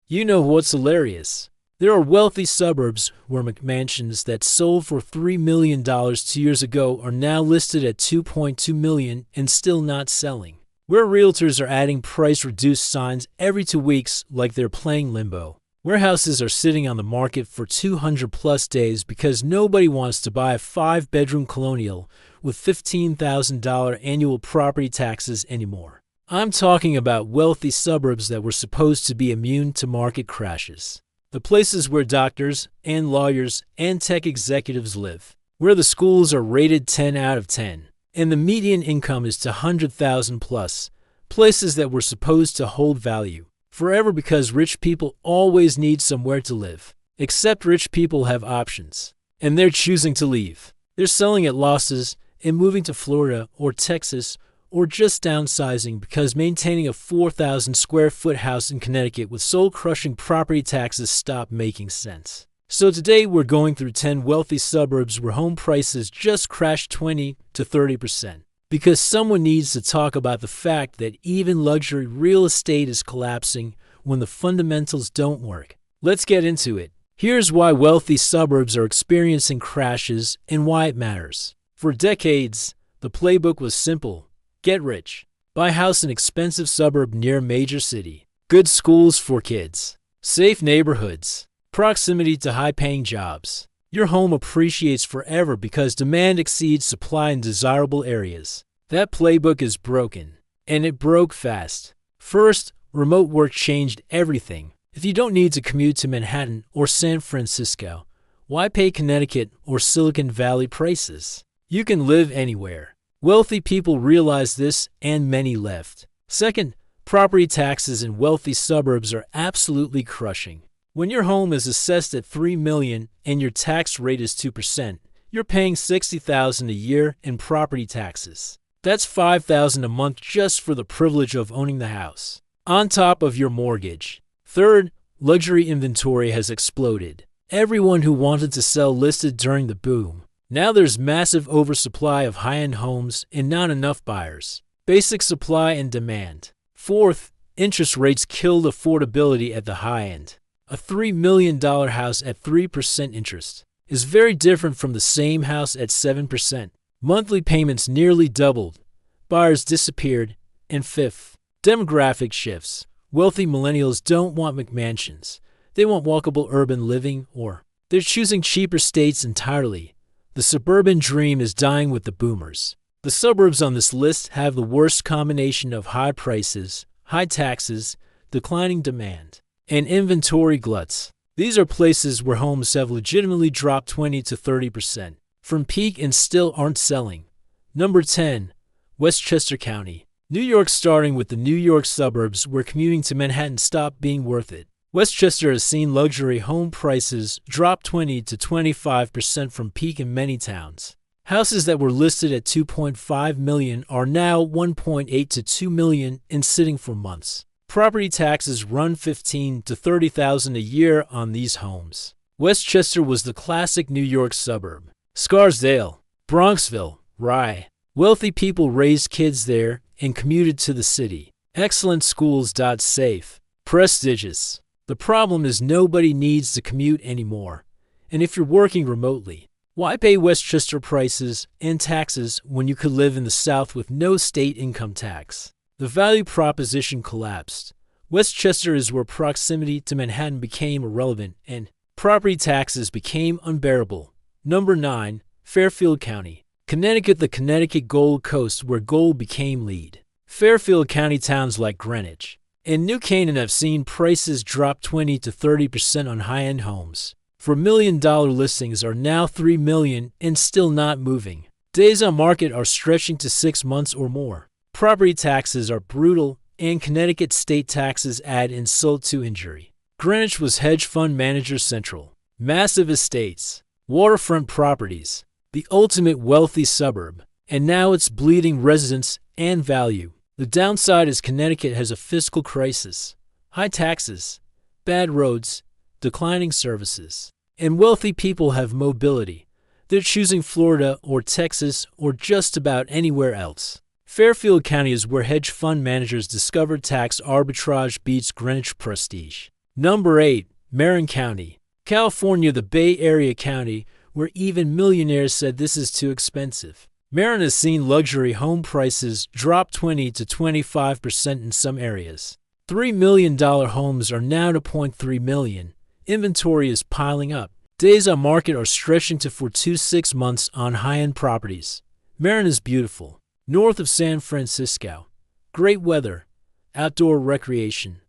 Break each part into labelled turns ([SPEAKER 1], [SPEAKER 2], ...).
[SPEAKER 1] You know what's hilarious? There are wealthy suburbs where McMansions that sold for $3 million 2 years ago are now listed at $2.2 million and still not selling. Where realtors are adding price-reduced signs every 2 weeks like they're playing limbo. Where houses are sitting on the market for 200+ days because nobody wants to buy a 5-bedroom colonial with $15,000 annual property taxes anymore. I'm talking about wealthy suburbs that were supposed to be immune to market crashes. The places where doctors and lawyers and tech executives live. Where the schools are rated 10 out of 10. And the median income is to 100,000 plus. Places that were supposed to hold value forever because rich people always need somewhere to live. Except rich people have options. And they're choosing to leave. They're selling at losses and moving to Florida or Texas or just downsizing because maintaining a 4,000 square foot house in Connecticut with soul-crushing property taxes stopped making sense. So today we're going through 10 wealthy suburbs where home prices just crashed 20 to 30%. Because someone needs to talk about the fact that even luxury real estate is collapsing when the fundamentals don't work. Let's get into it. Here's why wealthy suburbs are experiencing crashes and why it matters. For decades, the playbook was simple. Get rich. Buy house in expensive suburb near major city. Good schools for kids. Safe neighborhoods. Proximity to high-paying jobs. Your home appreciates forever because demand exceeds supply in desirable areas. That playbook is broken. And it broke fast. First, remote work changed everything. If you don't need to commute to Manhattan or San Francisco, why pay Connecticut or Silicon Valley prices? You can live anywhere. Wealthy people realized this and many left. Second, property taxes in wealthy suburbs are absolutely crushing. When your home is assessed at $3 million and your tax rate is 2%, you're paying $60,000 a year in property taxes. That's $5,000 a month just for the privilege of owning the house, on top of your mortgage. Third, luxury inventory has exploded. Everyone who wanted to sell listed during the boom. Now there's massive oversupply of high-end homes and not enough buyers. Basic supply and demand. Fourth, interest rates killed affordability at the high end. A $3 million house at 3% interest is very different from the same house at 7%. Monthly payments nearly doubled. Buyers disappeared. And fifth, demographic shifts. Wealthy millennials don't want McMansions. They want walkable urban living, or they're choosing cheaper states entirely. The suburban dream is dying with the boomers. The suburbs on this list have the worst combination of high prices, high taxes, declining demand, and inventory gluts. These are places where homes have legitimately dropped 20 to 30% from peak and still aren't selling. Number 10. Westchester County, New York. Starting with the New York suburbs where commuting to Manhattan stopped being worth it. Westchester has seen luxury home prices drop 20 to 25% from peak in many towns. Houses that were listed at $2.5 million are now $1.8 to $2 million and sitting for months. Property taxes run $15,000 to $30,000 a year on these homes. Westchester was the classic New York suburb. Scarsdale, Bronxville, Rye. Wealthy people raised kids there and commuted to the city. Excellent schools. Safe. Prestigious. The problem is nobody needs to commute anymore. And if you're working remotely, why pay Westchester prices and taxes when you could live in the South with no state income tax? The value proposition collapsed. Westchester is where proximity to Manhattan became irrelevant and property taxes became unbearable. Number 9. Fairfield County, Connecticut. The Connecticut Gold Coast where gold became lead. Fairfield County towns like Greenwich and New Canaan have seen prices drop 20 to 30% on high-end homes. $4 million listings are now $3 million and still not moving. Days on market are stretching to 6 months or more. Property taxes are brutal, and Connecticut state taxes add insult to injury. Greenwich was hedge fund manager central. Massive estates, waterfront properties, the ultimate wealthy suburb, and now it's bleeding residents and value. The downside is Connecticut has a fiscal crisis, high taxes, bad roads, declining services, and wealthy people have mobility. They're choosing Florida or Texas or just about anywhere else. Fairfield County is where hedge fund managers discovered tax arbitrage beats Greenwich prestige. Number 8. Marin County, California, the Bay Area county where even millionaires said this is too expensive. Marin has seen luxury home prices drop 20 to 25% in some areas. $3 million homes are now to $0.3 million. Inventory is piling up. Days on market are stretching to 4 to 6 months on high-end properties. Marin is beautiful. North of San Francisco. Great weather. Outdoor recreation.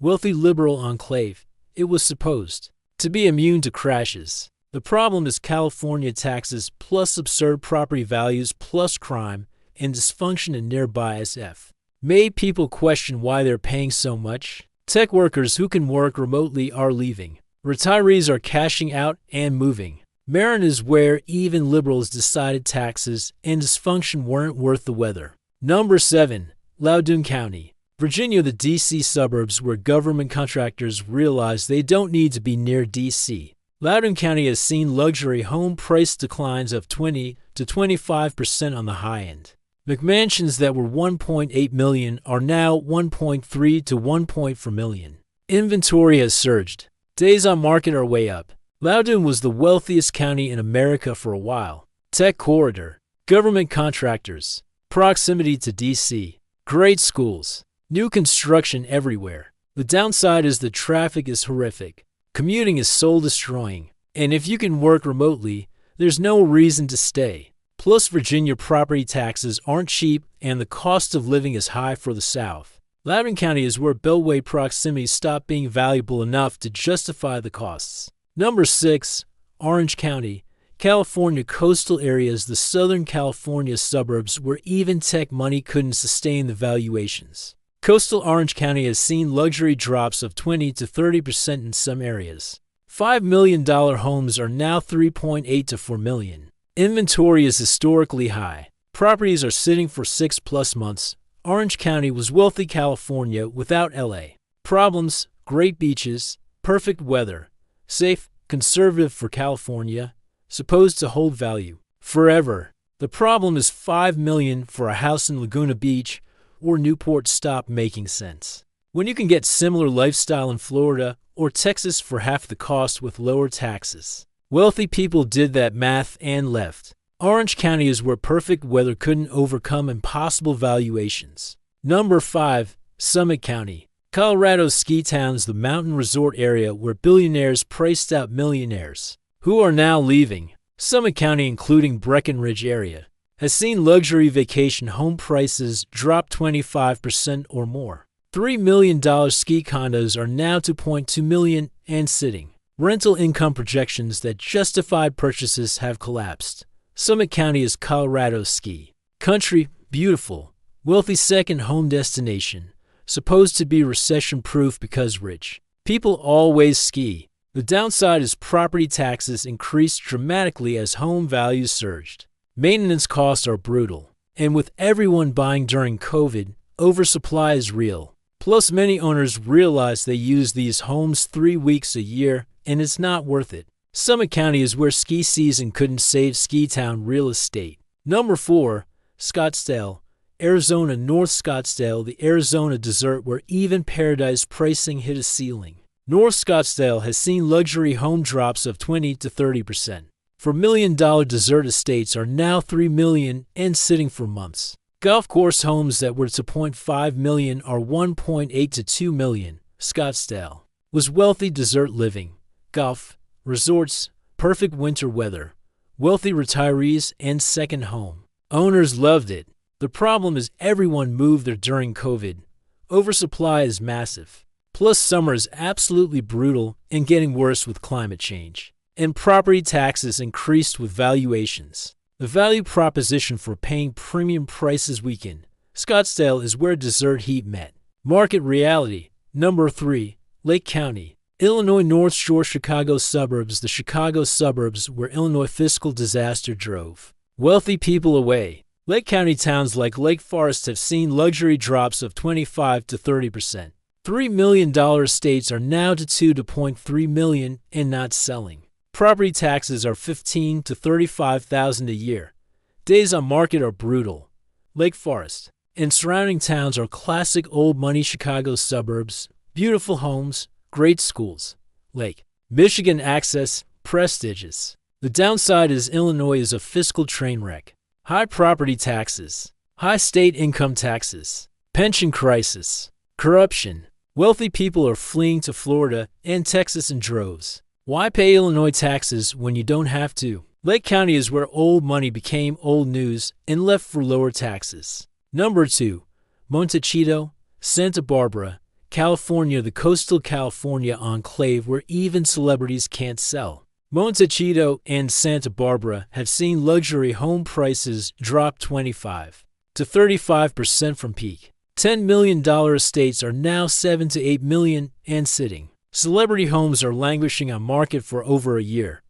[SPEAKER 1] Wealthy liberal enclave. It was supposed to be immune to crashes. The problem is California taxes plus absurd property values plus crime and dysfunction in nearby SF. Made people question why they're paying so much. Tech workers who can work remotely are leaving. Retirees are cashing out and moving. Marin is where even liberals decided taxes and dysfunction weren't worth the weather. Number 7. Loudoun County, Virginia, the D.C. suburbs where government contractors realize they don't need to be near D.C. Loudoun County has seen luxury home price declines of 20 to 25% on the high end. McMansions that were $1.8 million are now $1.3 to $1.4 million. Inventory has surged. Days on market are way up. Loudoun was the wealthiest county in America for a while. Tech corridor, government contractors, proximity to D.C., great schools, new construction everywhere. The downside is the traffic is horrific. Commuting is soul-destroying, and if you can work remotely, there's no reason to stay. Plus, Virginia property taxes aren't cheap, and the cost of living is high for the South. Loudoun County is where beltway proximity stopped being valuable enough to justify the costs. Number 6. Orange County, California, coastal areas, the Southern California suburbs where even tech money couldn't sustain the valuations. Coastal Orange County has seen luxury drops of 20 to 30% in some areas. $5 million homes are now $3.8 to $4 million. Inventory is historically high. Properties are sitting for 6+ months. Orange County was wealthy California without LA. Problems: great beaches, perfect weather, safe, conservative for California, supposed to hold value forever. The problem is $5 million for a house in Laguna Beach or Newport stopped making sense. When you can get similar lifestyle in Florida or Texas for half the cost with lower taxes. Wealthy people did that math and left. Orange County is where perfect weather couldn't overcome impossible valuations. Number 5. Summit County, Colorado, ski towns, the mountain resort area where billionaires priced out millionaires, who are now leaving. Summit County, including Breckenridge area, has seen luxury vacation home prices drop 25% or more. $3 million ski condos are now $2.2 million and sitting. Rental income projections that justified purchases have collapsed. Summit County is Colorado's ski country, beautiful, wealthy second home destination, supposed to be recession-proof because rich people always ski. The downside is property taxes increased dramatically as home values surged. Maintenance costs are brutal, and with everyone buying during COVID, oversupply is real. Plus, many owners realize they use these homes 3 weeks a year, and it's not worth it. Summit County is where ski season couldn't save ski town real estate. Number 4. Scottsdale, Arizona, North Scottsdale, the Arizona desert where even paradise pricing hit a ceiling. North Scottsdale has seen luxury home drops of 20 to 30%. $4 million desert estates are now $3 million and sitting for months. Golf course homes that were $2.5 million are $1.8 to $2 million. Scottsdale was wealthy desert living, golf, resorts, perfect winter weather, wealthy retirees, and second home. Owners loved it. The problem is everyone moved there during COVID. Oversupply is massive. Plus, summer is absolutely brutal and getting worse with climate change. And property taxes increased with valuations. The value proposition for paying premium prices weakened. Scottsdale is where desert heat met. Market reality. Number 3. Lake County, Illinois, North Shore, Chicago suburbs, the Chicago suburbs where Illinois fiscal disaster drove wealthy people away. Lake County towns like Lake Forest have seen luxury drops of 25 to 30%. $3 million estates are now to $2 to $0.3 million and not selling. Property taxes are $15,000 to $35,000 a year. Days on market are brutal. Lake Forest and surrounding towns are classic old money Chicago suburbs, beautiful homes, great schools, Lake Michigan access, prestigious. The downside is Illinois is a fiscal train wreck. High property taxes, high state income taxes, pension crisis, corruption. Wealthy people are fleeing to Florida and Texas in droves. Why pay Illinois taxes when you don't have to? Lake County is where old money became old news and left for lower taxes. Number 2. Montecito, Santa Barbara, California, the coastal California enclave where even celebrities can't sell. Montecito and Santa Barbara have seen luxury home prices drop 25 to 35% from peak. $10 million estates are now $7 to $8 million and sitting. Celebrity homes are languishing on market for over a year.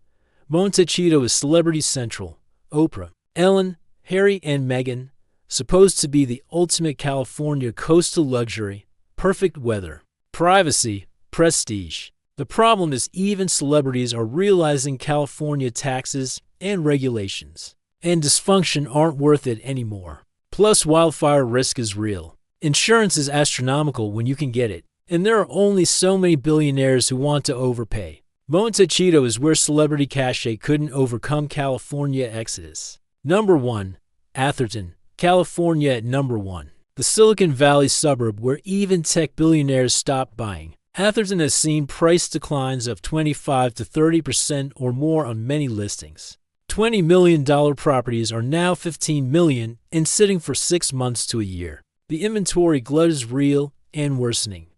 [SPEAKER 1] Montecito is celebrity central. Oprah, Ellen, Harry, and Meghan, supposed to be the ultimate California coastal luxury, perfect weather, privacy, prestige. The problem is even celebrities are realizing California taxes and regulations and dysfunction aren't worth it anymore. Plus, wildfire risk is real. Insurance is astronomical when you can get it, and there are only so many billionaires who want to overpay. Montecito is where celebrity cachet couldn't overcome California exodus. Number 1. Atherton, California at number 1. The Silicon Valley suburb where even tech billionaires stopped buying. Atherton has seen price declines of 25 to 30% or more on many listings. $20 million properties are now $15 million and sitting for 6 months to a year. The inventory glut is real and worsening.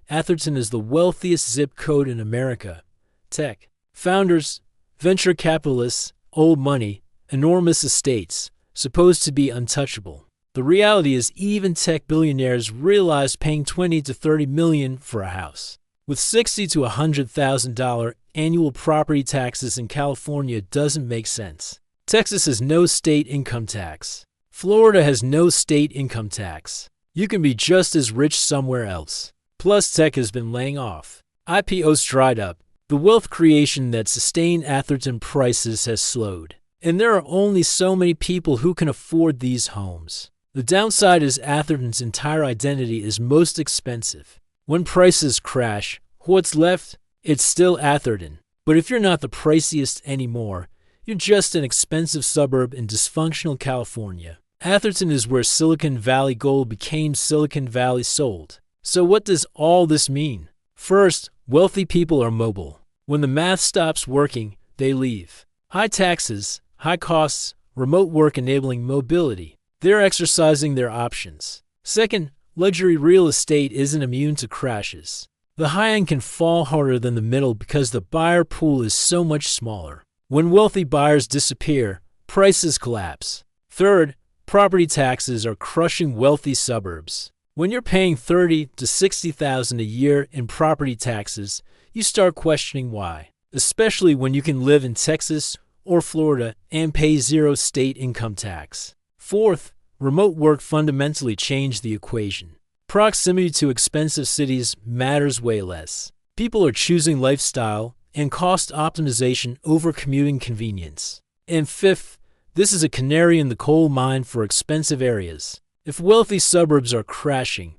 [SPEAKER 1] Atherton is the wealthiest zip code in America. Tech founders, venture capitalists, old money, enormous estates, supposed to be untouchable. The reality is even tech billionaires realize paying $20 to $30 million for a house. With $60,000 to $100,000 annual property taxes in California doesn't make sense. Texas has no state income tax. Florida has no state income tax. You can be just as rich somewhere else. Plus, tech has been laying off. IPOs dried up. The wealth creation that sustained Atherton prices has slowed. And there are only so many people who can afford these homes. The downside is Atherton's entire identity is most expensive. When prices crash, what's left? It's still Atherton. But if you're not the priciest anymore, you're just an expensive suburb in dysfunctional California. Atherton is where Silicon Valley gold became Silicon Valley sold. So what does all this mean? First, wealthy people are mobile. When the math stops working, they leave. High taxes, high costs, remote work enabling mobility. They're exercising their options. Second, luxury real estate isn't immune to crashes. The high end can fall harder than the middle because the buyer pool is so much smaller. When wealthy buyers disappear, prices collapse. Third, property taxes are crushing wealthy suburbs. When you're paying $30,000 to $60,000 a year in property taxes, you start questioning why, especially when you can live in Texas or Florida and pay zero state income tax. Fourth, remote work fundamentally changed the equation. Proximity to expensive cities matters way less. People are choosing lifestyle and cost optimization over commuting convenience. And fifth, this is a canary in the coal mine for expensive areas. If wealthy suburbs are crashing,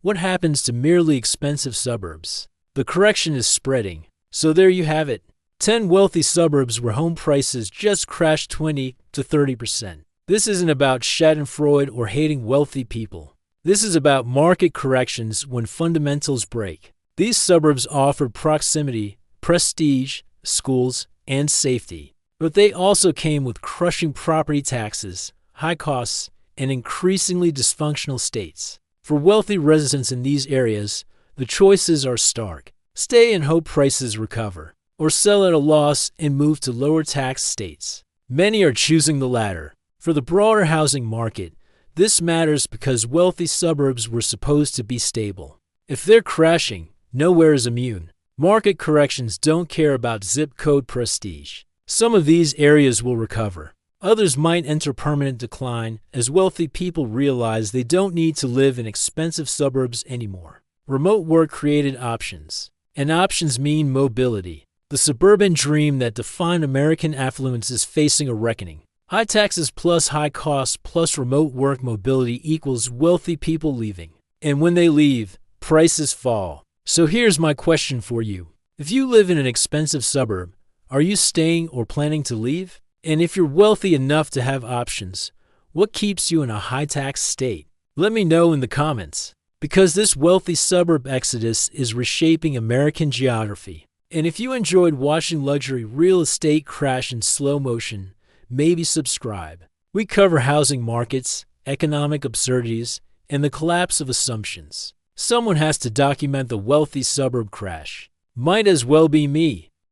[SPEAKER 1] what happens to merely expensive suburbs? The correction is spreading. So there you have it. 10 wealthy suburbs where home prices just crashed 20 to 30%. This isn't about schadenfreude or hating wealthy people. This is about market corrections when fundamentals break. These suburbs offered proximity, prestige, schools, and safety. But they also came with crushing property taxes, high costs, and increasingly dysfunctional states. For wealthy residents in these areas, the choices are stark. Stay and hope prices recover, or sell at a loss and move to lower tax states. Many are choosing the latter. For the broader housing market, this matters because wealthy suburbs were supposed to be stable. If they're crashing, nowhere is immune. Market corrections don't care about zip code prestige. Some of these areas will recover. Others might enter permanent decline as wealthy people realize they don't need to live in expensive suburbs anymore. Remote work created options, and options mean mobility. The suburban dream that defined American affluence is facing a reckoning. High taxes plus high costs plus remote work mobility equals wealthy people leaving. And when they leave, prices fall. So here's my question for you. If you live in an expensive suburb, are you staying or planning to leave? And if you're wealthy enough to have options, what keeps you in a high-tax state? Let me know in the comments, because this wealthy suburb exodus is reshaping American geography. And if you enjoyed watching luxury real estate crash in slow motion, maybe subscribe. We cover housing markets, economic absurdities, and the collapse of assumptions. Someone has to document the wealthy suburb crash. Might as well be me.